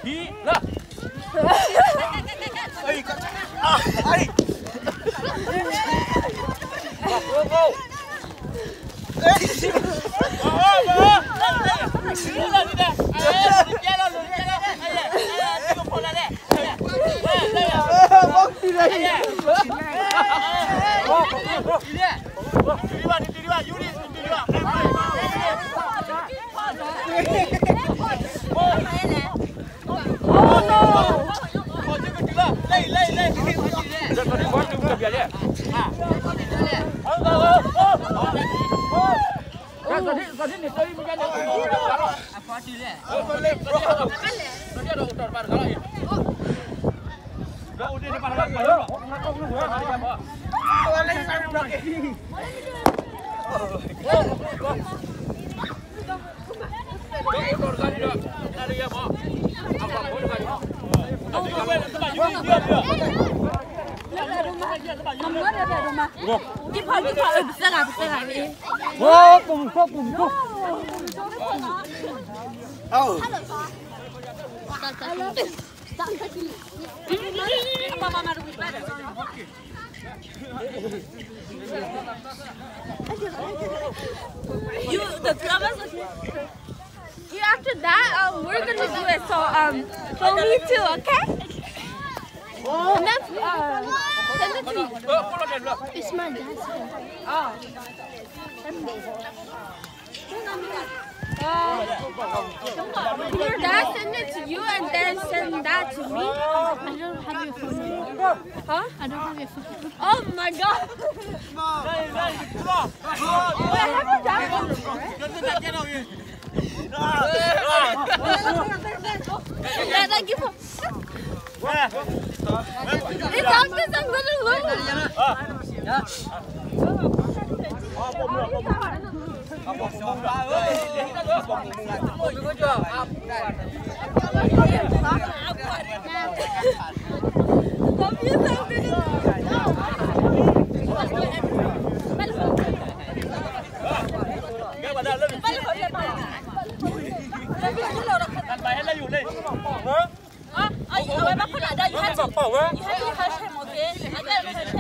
Hi, lah. Ai, ai. Go. The drummers. After that, we're gonna do it. So for me too, okay? And then send it to me. It's my dad's phone. Oh. Your dad send it to you and then send that to me? I don't have your phone number. Huh? I don't have your phone number. Oh my god! I have your dad's phone number, right? Yeah, thank you. It's obvious I'm gonna lose. You have to